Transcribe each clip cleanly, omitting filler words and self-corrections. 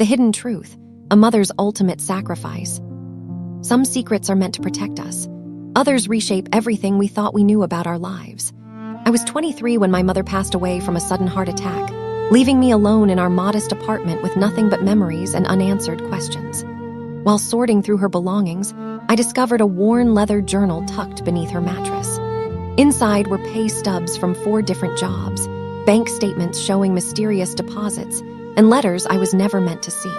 The hidden truth, a mother's ultimate sacrifice. Some secrets are meant to protect us. Others reshape everything we thought we knew about our lives. I was 23 when my mother passed away from a sudden heart attack, leaving me alone in our modest apartment with nothing but memories and unanswered questions. While sorting through her belongings, I discovered a worn leather journal tucked beneath her mattress. Inside were pay stubs from 4 different jobs, bank statements showing mysterious deposits, and letters I was never meant to see.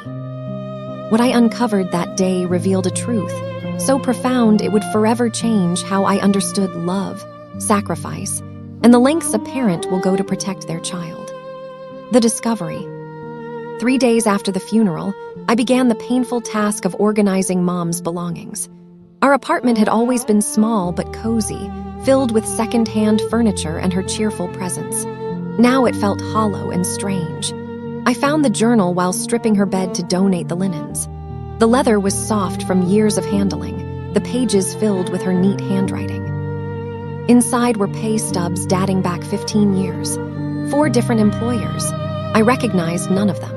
What I uncovered that day revealed a truth so profound it would forever change how I understood love, sacrifice, and the lengths a parent will go to protect their child. The discovery. 3 days after the funeral, I began the painful task of organizing Mom's belongings. Our apartment had always been small but cozy, filled with second-hand furniture and her cheerful presence. Now it felt hollow and strange. I found the journal while stripping her bed to donate the linens. The leather was soft from years of handling, the pages filled with her neat handwriting. Inside were pay stubs dating back 15 years, 4 different employers. I recognized none of them.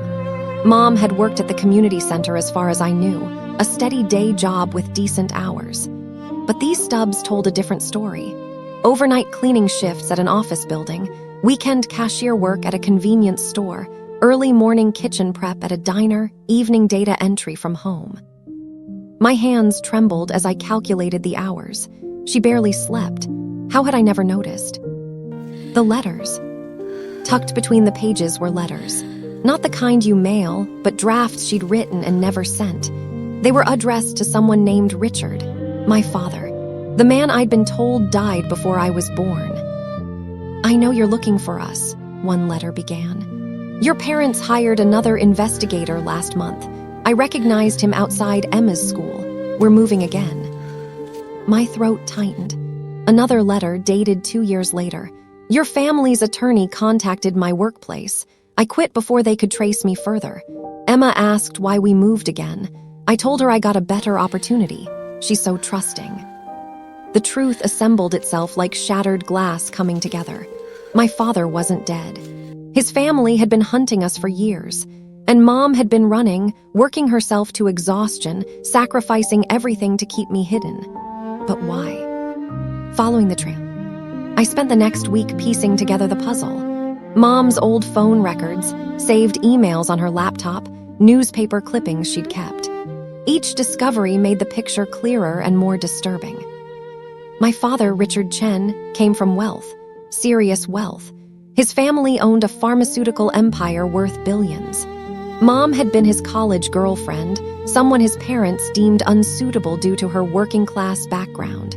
Mom had worked at the community center as far as I knew, a steady day job with decent hours. But these stubs told a different story. Overnight cleaning shifts at an office building, weekend cashier work at a convenience store, early morning kitchen prep at a diner, evening data entry from home. My hands trembled as I calculated the hours. She barely slept. How had I never noticed? The letters. Tucked between the pages were letters. Not the kind you mail, but drafts she'd written and never sent. They were addressed to someone named Richard, my father, the man I'd been told died before I was born. "I know you're looking for us," one letter began. "Your parents hired another investigator last month. I recognized him outside Emma's school. We're moving again." My throat tightened. Another letter dated 2 years later. "Your family's attorney contacted my workplace. I quit before they could trace me further. Emma asked why we moved again. I told her I got a better opportunity. She's so trusting." The truth assembled itself like shattered glass coming together. My father wasn't dead. His family had been hunting us for years, and Mom had been running, working herself to exhaustion, sacrificing everything to keep me hidden. But why? Following the trail, I spent the next week piecing together the puzzle. Mom's old phone records, saved emails on her laptop, newspaper clippings she'd kept. Each discovery made the picture clearer and more disturbing. My father, Richard Chen, came from wealth, serious wealth. His family owned a pharmaceutical empire worth billions. Mom had been his college girlfriend, someone his parents deemed unsuitable due to her working-class background.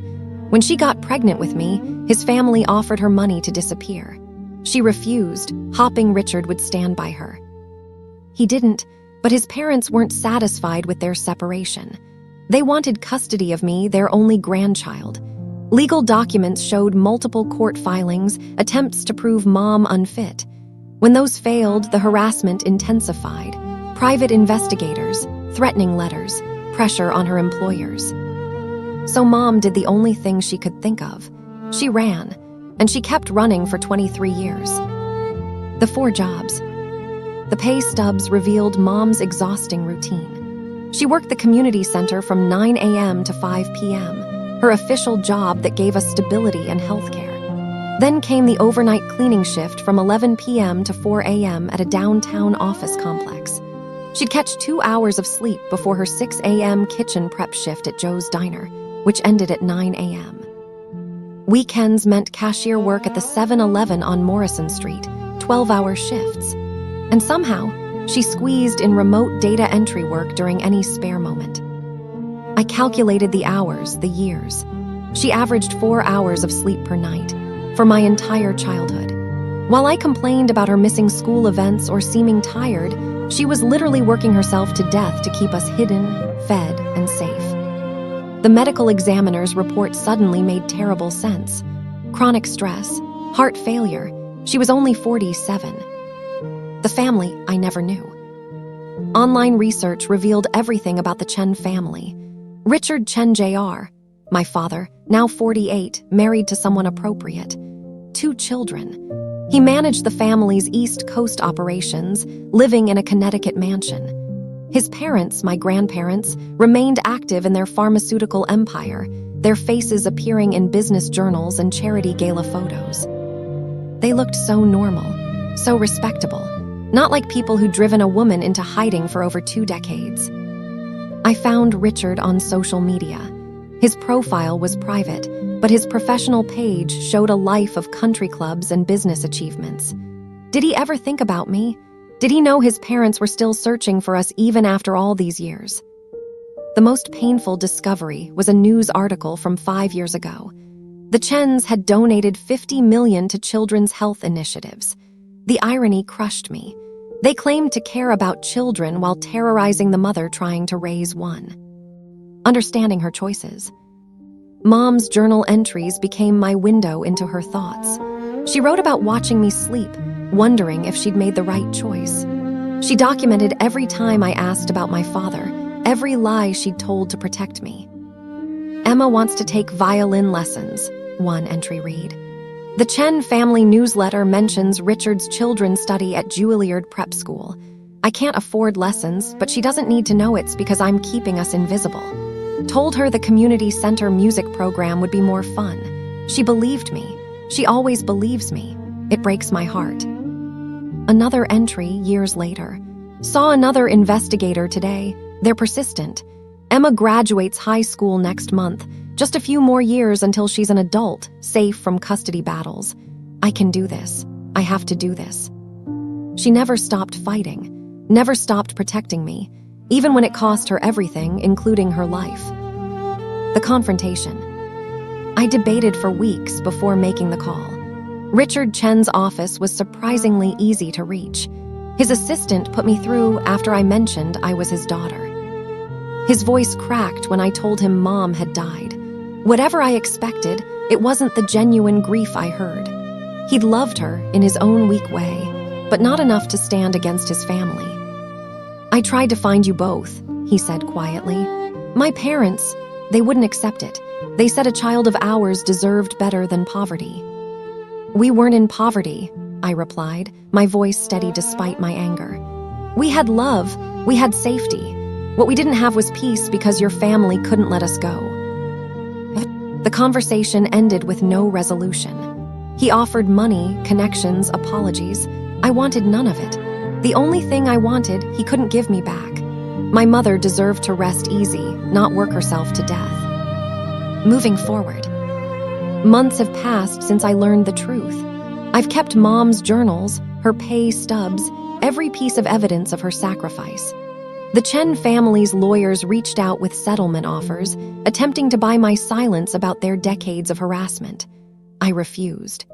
When she got pregnant with me, his family offered her money to disappear. She refused, hoping Richard would stand by her. He didn't, but his parents weren't satisfied with their separation. They wanted custody of me, their only grandchild. Legal documents showed multiple court filings, attempts to prove Mom unfit. When those failed, the harassment intensified. Private investigators, threatening letters, pressure on her employers. So Mom did the only thing she could think of. She ran, and she kept running for 23 years. The 4 jobs. The pay stubs revealed Mom's exhausting routine. She worked the community center from 9 a.m. to 5 p.m., her official job that gave us stability and health care. Then came the overnight cleaning shift from 11 p.m. to 4 a.m. at a downtown office complex. She'd catch 2 hours of sleep before her 6 a.m. kitchen prep shift at Joe's Diner, which ended at 9 a.m. Weekends meant cashier work at the 7-Eleven on Morrison Street, 12-hour shifts. And somehow, she squeezed in remote data entry work during any spare moment. I calculated the hours, the years. She averaged 4 hours of sleep per night, for my entire childhood. While I complained about her missing school events or seeming tired, she was literally working herself to death to keep us hidden, fed, and safe. The medical examiner's report suddenly made terrible sense. Chronic stress, heart failure. She was only 47. The family I never knew. Online research revealed everything about the Chen family. Richard Chen Jr., my father, now 48, married to someone appropriate. 2 children. He managed the family's East Coast operations, living in a Connecticut mansion. His parents, my grandparents, remained active in their pharmaceutical empire, their faces appearing in business journals and charity gala photos. They looked so normal, so respectable, not like people who'd driven a woman into hiding for over 2 decades. I found Richard on social media. His profile was private, but his professional page showed a life of country clubs and business achievements. Did he ever think about me? Did he know his parents were still searching for us even after all these years? The most painful discovery was a news article from 5 years ago. The Chens had donated $50 million to children's health initiatives. The irony crushed me. They claimed to care about children while terrorizing the mother trying to raise one. Understanding her choices. Mom's journal entries became my window into her thoughts. She wrote about watching me sleep, wondering if she'd made the right choice. She documented every time I asked about my father, every lie she'd told to protect me. Emma wants to take violin lessons, one entry read. The Chen family newsletter mentions Richard's children's study at Juilliard Prep School. I can't afford lessons, but she doesn't need to know it's because I'm keeping us invisible. Told her the community center music program would be more fun. She believed me. She always believes me. It breaks my heart. Another entry years later. Saw another investigator today. They're persistent. Emma graduates high school next month. Just a few more years until she's an adult, safe from custody battles. I can do this. I have to do this. She never stopped fighting, never stopped protecting me, even when it cost her everything, including her life. The confrontation. I debated for weeks before making the call. Richard Chen's office was surprisingly easy to reach. His assistant put me through after I mentioned I was his daughter. His voice cracked when I told him Mom had died. Whatever I expected, it wasn't the genuine grief I heard. He'd loved her in his own weak way, but not enough to stand against his family. I tried to find you both, he said quietly. My parents, they wouldn't accept it. They said a child of ours deserved better than poverty. We weren't in poverty, I replied, my voice steady despite my anger. We had love, we had safety. What we didn't have was peace because your family couldn't let us go. The conversation ended with no resolution. He offered money, connections, apologies. I wanted none of it. The only thing I wanted, he couldn't give me back. My mother deserved to rest easy, not work herself to death. Moving forward. Months have passed since I learned the truth. I've kept Mom's journals, her pay stubs, every piece of evidence of her sacrifice. The Chen family's lawyers reached out with settlement offers, attempting to buy my silence about their decades of harassment. I refused.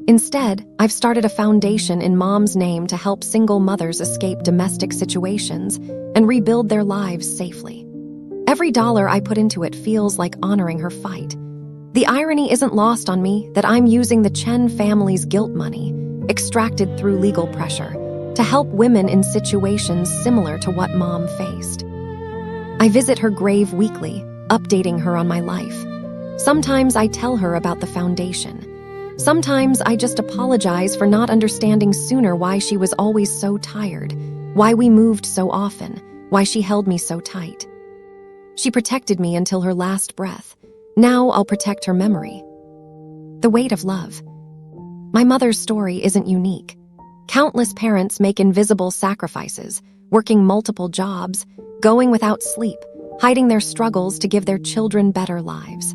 Instead, I've started a foundation in Mom's name to help single mothers escape domestic situations and rebuild their lives safely. Every dollar I put into it feels like honoring her fight. The irony isn't lost on me that I'm using the Chen family's guilt money, extracted through legal pressure, to help women in situations similar to what Mom faced. I visit her grave weekly, updating her on my life. Sometimes I tell her about the foundation. Sometimes I just apologize for not understanding sooner why she was always so tired, why we moved so often, why she held me so tight. She protected me until her last breath. Now I'll protect her memory. The weight of love. My mother's story isn't unique. Countless parents make invisible sacrifices, working multiple jobs, going without sleep, hiding their struggles to give their children better lives.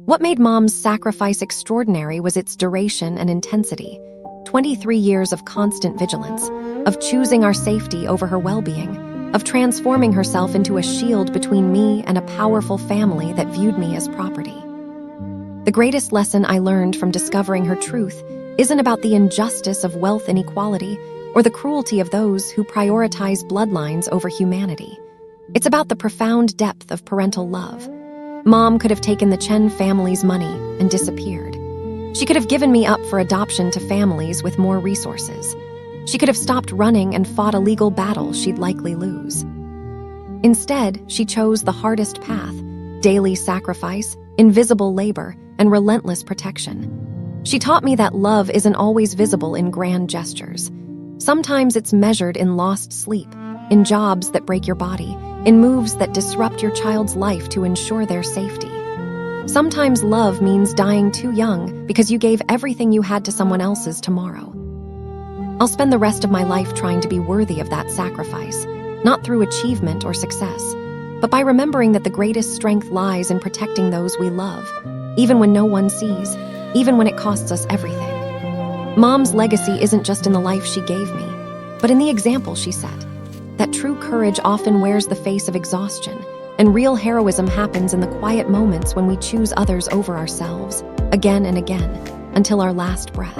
What made Mom's sacrifice extraordinary was its duration and intensity. 23 years of constant vigilance, of choosing our safety over her well-being, of transforming herself into a shield between me and a powerful family that viewed me as property. The greatest lesson I learned from discovering her truth isn't about the injustice of wealth inequality or the cruelty of those who prioritize bloodlines over humanity. It's about the profound depth of parental love. Mom could have taken the Chen family's money and disappeared. She could have given me up for adoption to families with more resources. She could have stopped running and fought a legal battle she'd likely lose. Instead, she chose the hardest path: daily sacrifice, invisible labor, and relentless protection. She taught me that love isn't always visible in grand gestures. Sometimes it's measured in lost sleep, in jobs that break your body, in moves that disrupt your child's life to ensure their safety. Sometimes love means dying too young because you gave everything you had to someone else's tomorrow. I'll spend the rest of my life trying to be worthy of that sacrifice, not through achievement or success, but by remembering that the greatest strength lies in protecting those we love, even when no one sees, even when it costs us everything. Mom's legacy isn't just in the life she gave me, but in the example she set. That true courage often wears the face of exhaustion, and real heroism happens in the quiet moments when we choose others over ourselves, again and again, until our last breath.